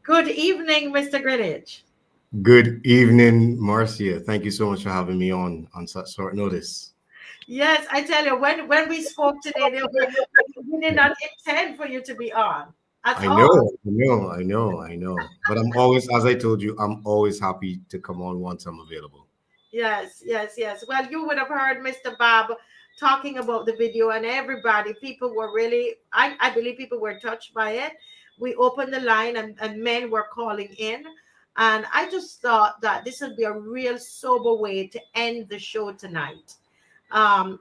Good evening, Mr. Greenidge. Good evening, Marcia. Thank you so much for having me on such short notice. Yes, I tell you, when we spoke today, we did not intend for you to be on at I know, all. I know. But I'm always, as I told you, I'm always happy to come on once I'm available. Yes, yes, yes. Well, you would have heard Mr. Bob talking about the video, and everybody, people were really, I believe people were touched by it. We opened the line, and men were calling in. And I just thought that this would be a real sober way to end the show tonight. Having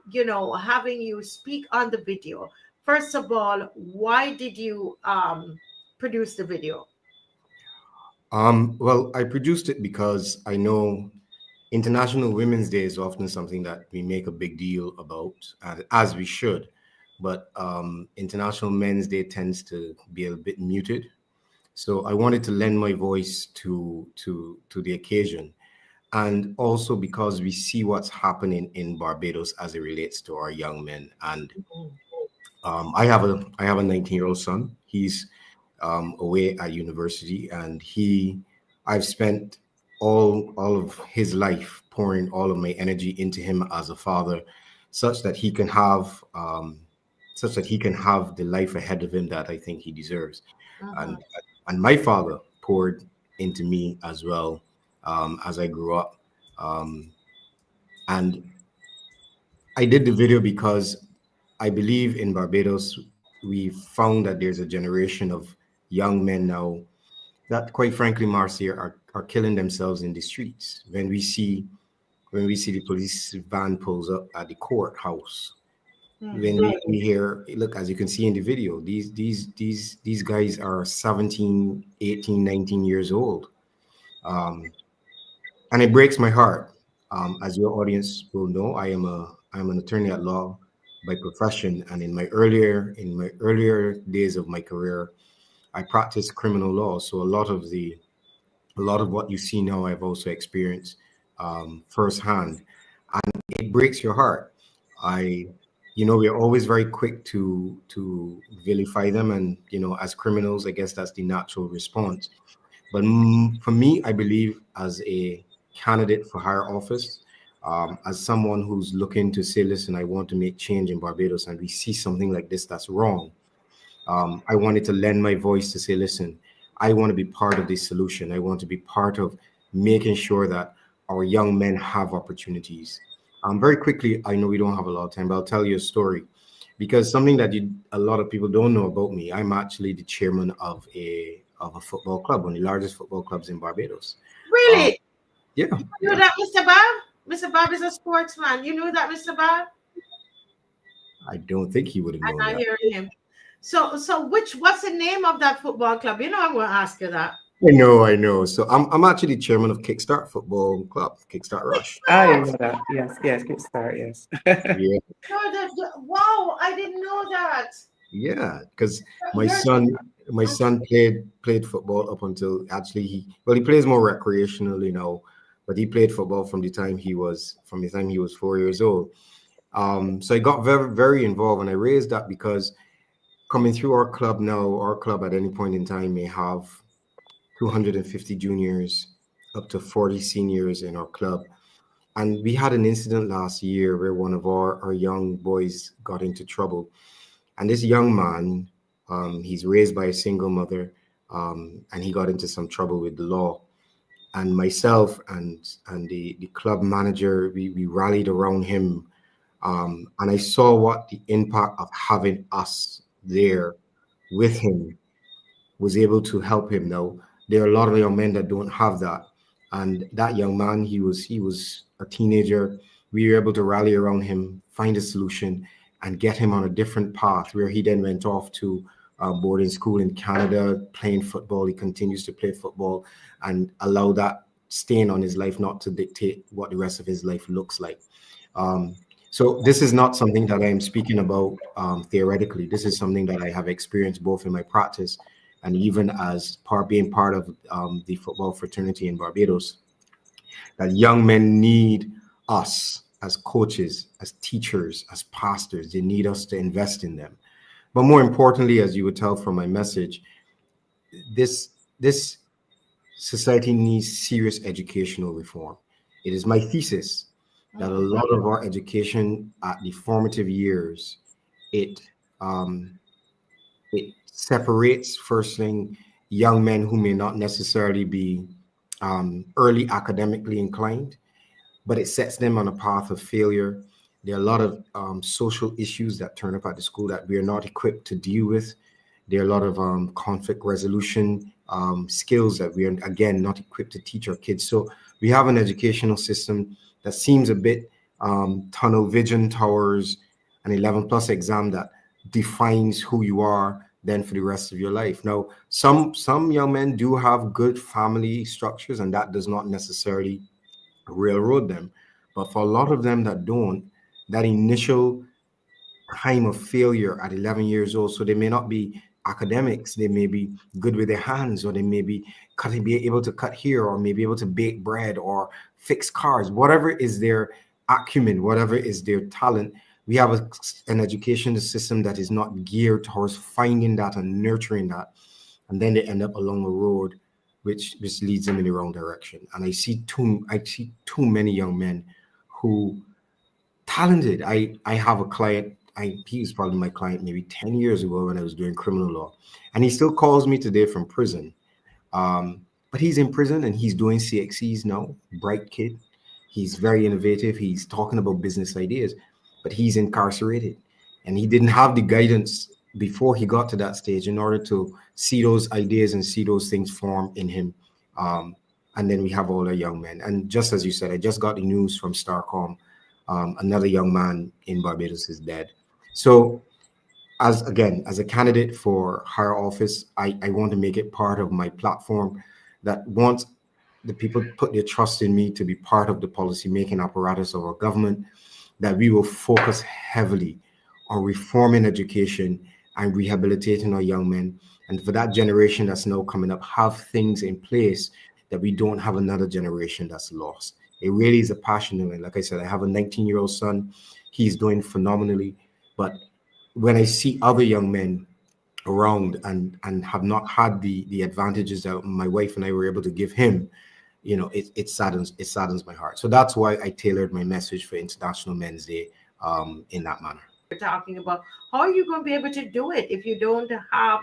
you speak on the video. First of all, why did you produce the video? Well, I produced it because I know International Women's Day is often something that we make a big deal about, as we should. But International Men's Day tends to be a bit muted. So I wanted to lend my voice to the occasion, and also because we see what's happening in Barbados as it relates to our young men. And I have a 19-year-old son. He's away at university, and I've spent all of his life pouring all of my energy into him as a father, such that he can have the life ahead of him that I think he deserves. Mhm. And my father poured into me as well, as I grew up. Um, and I did the video because I believe in Barbados, we found that there's a generation of young men now that, quite frankly, Marcia, are killing themselves in the streets. When we see the police van pulls up at the courthouse, when Mhm. we hear, look, as you can see in the video, these guys are 17, 18, 19 years old. Um, and it breaks my heart. As your audience will know, I'm an attorney at law by profession, and in my earlier days of my career, I practiced criminal law. So a lot of what you see now, I've also experienced firsthand. It breaks your heart. I, we're always very quick to vilify them, and as criminals, I guess that's the natural response. But for me, I believe as a candidate for higher office, as someone who's looking to say, listen, I want to make change in Barbados, and we see something like this that's wrong. I wanted to lend my voice to say, listen, I want to be part of this solution. I want to be part of making sure that our young men have opportunities. Very quickly, I know we don't have a lot of time, but I'll tell you a story, because something that a lot of people don't know about me. I'm actually the chairman of a football club, one of the largest football clubs in Barbados. Um, Really? yeah, You knew yeah. that, Mr. Bob? Mr. Bob is a sportsman. You knew that, Mr. Bob? I don't think he would have known I'm not that. hearing him. So what's the name of that football club? I'm going to ask you that. I know. So I'm actually chairman of Kickstart Football Club, Kickstart Rush. I Kickstart. didn't know that. Yes, yes, good start, yes. Yeah. No, wow, I didn't know that. Yeah, because my You're son, my son played football up until actually he plays more recreationally now, but he played football from the time he was 4 years old. So I got very very involved, and I raised that because coming through our club now, our club at any point in time may have 250 juniors, up to 40 seniors in our club. And we had an incident last year where one of our young boys got into trouble. And this young man, he's raised by a single mother, and he got into some trouble with the law. And myself and the club manager, we rallied around him, and I saw what the impact of having us there with him was able to help him. Now there are a lot of young men that don't have that, and that young man, he was a teenager. We were able to rally around him, find a solution, and get him on a different path where he then went off to boarding school in Canada, playing football. He continues to play football and allow that stain on his life not to dictate what the rest of his life looks like. Um, so this is not something that I'm speaking about theoretically. This is something that I have experienced both in my practice and even as being part of the football fraternity in Barbados. That young men need us as coaches, as teachers, as pastors. They need us to invest in them. But more importantly, as you would tell from my message, this this society needs serious educational reform. It is my thesis that a lot of our education at the formative years, it um, it separates first thing young men who may not necessarily be early academically inclined, but it sets them on a path of failure. There are a lot of social issues that turn up at the school that we are not equipped to deal with. There are a lot of conflict resolution skills that we are, again, not equipped to teach our kids. So we have an educational system that seems a bit tunnel vision towards an 11 plus exam that defines who you are then for the rest of your life. Now, some young men do have good family structures, and that does not necessarily railroad them. But for a lot of them that don't, that initial time of failure at 11 years old, so they may not be academics, they may be good with their hands, or they may be be able to cut here, or maybe able to bake bread or fix cars, whatever is their acumen, whatever is their talent. We have an education system that is not geared towards finding that and nurturing that, and then they end up along a road which leads them in the wrong direction. And I see too many young men who talented. I have a client. He was probably my client maybe 10 years ago when I was doing criminal law, and he still calls me today from prison. But he's in prison and he's doing CXCs now. Bright kid. He's very innovative. He's talking about business ideas, but he's incarcerated, and he didn't have the guidance before he got to that stage in order to see those ideas and see those things form in him. Um, and then we have all the young men. And just as you said, I just got the news from Starcom. Another young man in Barbados is dead. So as a candidate for higher office, I want to make it part of my platform that once the people put their trust in me to be part of the policy making apparatus of our government, that we will focus heavily on reforming education and rehabilitating our young men. And for that generation that's now coming up, have things in place that we don't have another generation that's lost. It really is a passion. And like I said, I have a 19-year-old son. He's doing phenomenally. But when I see other young men around and have not had the advantages that my wife and I were able to give him, it saddens my heart. So that's why I tailored my message for International Men's Day in that manner. We're talking about how are you going to be able to do it if you don't have,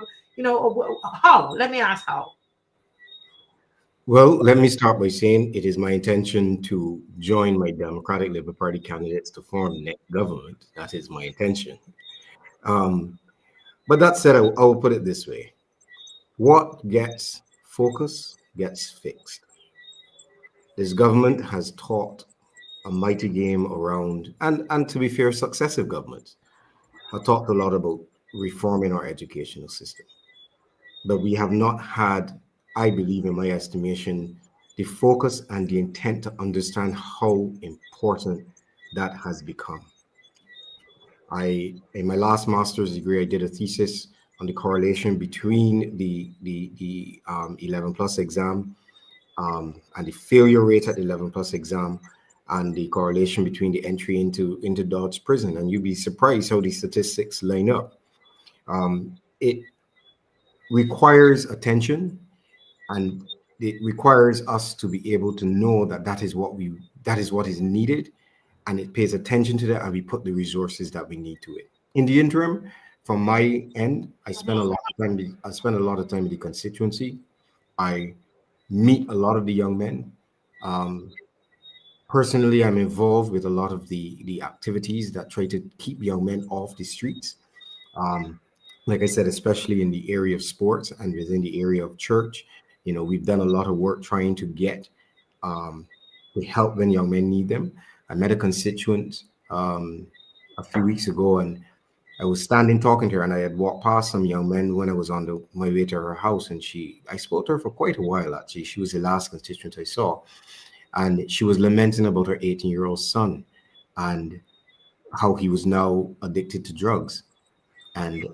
how? Let me ask how. Well, let me start by saying it is my intention to join my Democratic Labour Party candidates to form next government. That is my intention. Um, but that said, I will put it this way. What gets focus gets fixed. This government has taught a mighty game around, and to be fair, successive governments have talked a lot about reforming our educational system. But we have not had, I believe, in my estimation, the focus and the intent to understand how important that has become. In my last master's degree, I did a thesis on the correlation between the 11 plus exam and the failure rate at the 11 plus exam, and the correlation between the entry into Dodge prison. And you'd be surprised how the statistics line up. It requires attention, and it requires us to be able to know that is what is needed, and it pays attention to that, and we put the resources that we need to it. In the interim, from my end, I spend a lot of time. I spend a lot of time in the constituency. I meet a lot of the young men. Personally, I'm involved with a lot of the activities that try to keep young men off the streets. Um, like I said, especially in the area of sports and within the area of church, we've done a lot of work trying to get um, to help when young men need them. I met a constituent a few weeks ago, and I was standing talking to her, and I had walked past some young men when I was on my way to her house, and I spoke to her for quite a while, actually. She was the last constituent I saw, and she was lamenting about her 18-year-old son and how he was now addicted to drugs. And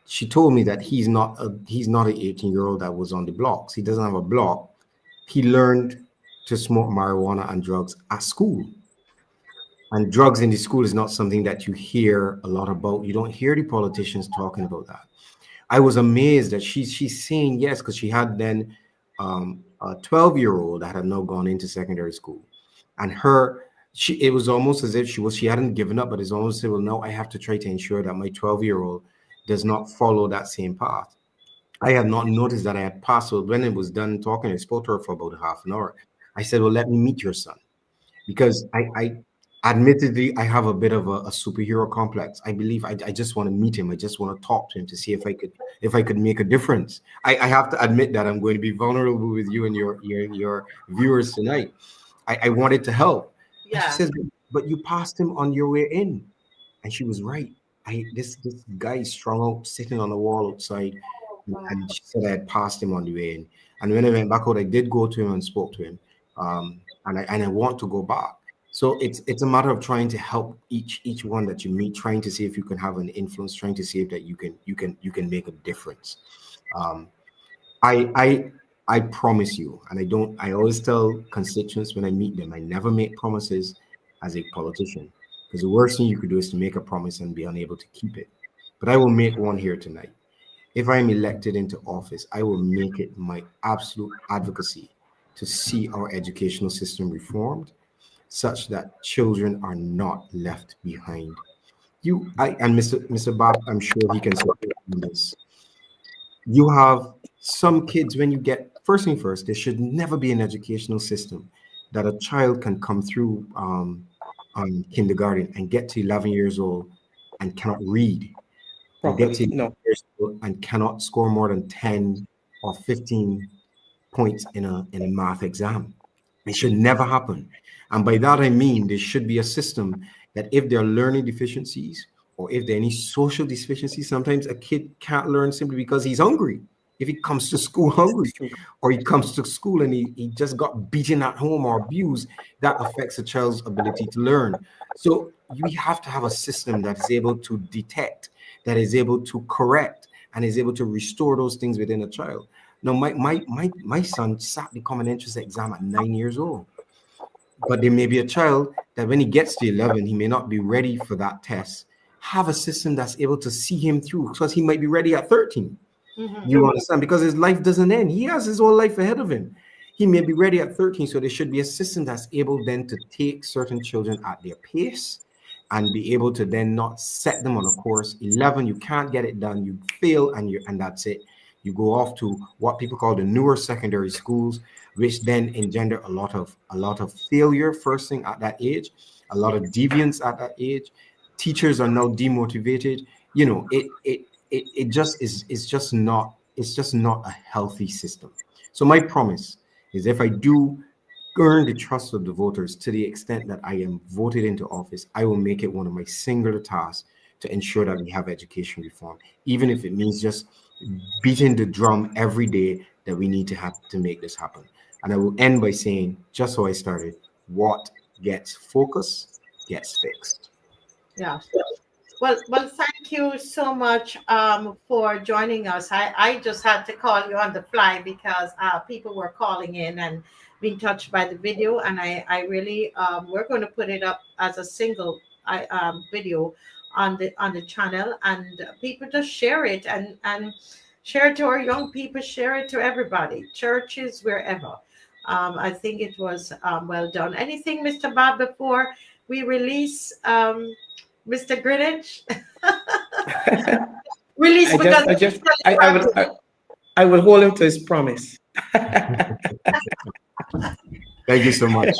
she told me that he's not an 18-year-old that was on the blocks. He doesn't have a block. He learned to smoke marijuana and drugs at school. And drugs in the school is not something that you hear a lot about. You don't hear the politicians talking about that. I was amazed that she's saying yes, because she had then a 12-year-old that had now gone into secondary school, and it was almost as if she hadn't given up, but it's almost said, well, no, I have to try to ensure that my 12-year-old does not follow that same path. I had not noticed that I had passed. So when it was done talking, I spoke to her for about half an hour. I said, well, let me meet your son, because I admittedly, I have a bit of a superhero complex. I believe I just want to meet him. I just want to talk to him to see if I could make a difference. I have to admit that I'm going to be vulnerable with you and your viewers tonight. I wanted to help. And she Yeah. says, but you passed him on your way in. And she was right. This guy is strung out sitting on the wall outside. And she said I had passed him on the way in. And when I went back out, I did go to him and spoke to him. And I want to go back. So it's a matter of trying to help each one that you meet, trying to see if you can have an influence, trying to see if that you can make a difference. Um, I promise you, and I always tell constituents when I meet them, I never make promises as a politician, because the worst thing you could do is to make a promise and be unable to keep it. But I will make one here tonight. If I am elected into office, I will make it my absolute advocacy to see our educational system reformed such that children are not left behind. And Mr. Bob, I'm sure he can support this. You have some kids, when you get, first thing first, there should never be an educational system that a child can come through kindergarten and get to 11 years old and cannot read, or get Properly. to 11 No. years old and cannot score more than 10 or 15 points in a math exam. It should never happen. And by that I mean there should be a system that if there are learning deficiencies or if there are any social deficiencies, sometimes a kid can't learn simply because he's hungry. If he comes to school Yes, hungry, it's true. or he comes to school and he just got beaten at home or abused, that affects a child's ability to learn. So we have to have a system that is able to detect, that is able to correct, and is able to restore those things within a child. Now, my son sat the common entrance exam at 9 years old, but there may be a child that when he gets to 11, he may not be ready for that test. Have a system that's able to see him through, because he might be ready at 13. Mhm. You understand? Because his life doesn't end. He has his whole life ahead of him. He may be ready at 13. So there should be a system that's able then to take certain children at their pace and be able to then not set them on a course. 11, you can't get it done. You fail and that's it. You go off to what people call the newer secondary schools, which then engender a lot of failure first thing at that age, a lot of deviance at that age. Teachers are now demotivated. It just is, it's just not a healthy system. So my promise is, if I do earn the trust of the voters to the extent that I am voted into office, I will make it one of my singular tasks to ensure that we have education reform, even if it means just beating the drum every day that we need to have to make this happen. And I will end by saying, just so I started, what gets focused gets fixed. Yeah. Well, thank you so much for joining us. I just had to call you on the fly because people were calling in and being touched by the video, and I really we're going to put it up as a single video on the channel, and people just share it and share it to our young people, share it to everybody, churches, wherever. I think it was well done. Anything, Mr. Bob, before we release Mr. Greenidge? Release I because just, I he's just, still in I would, practice. I would hold him to his promise. Thank you so much.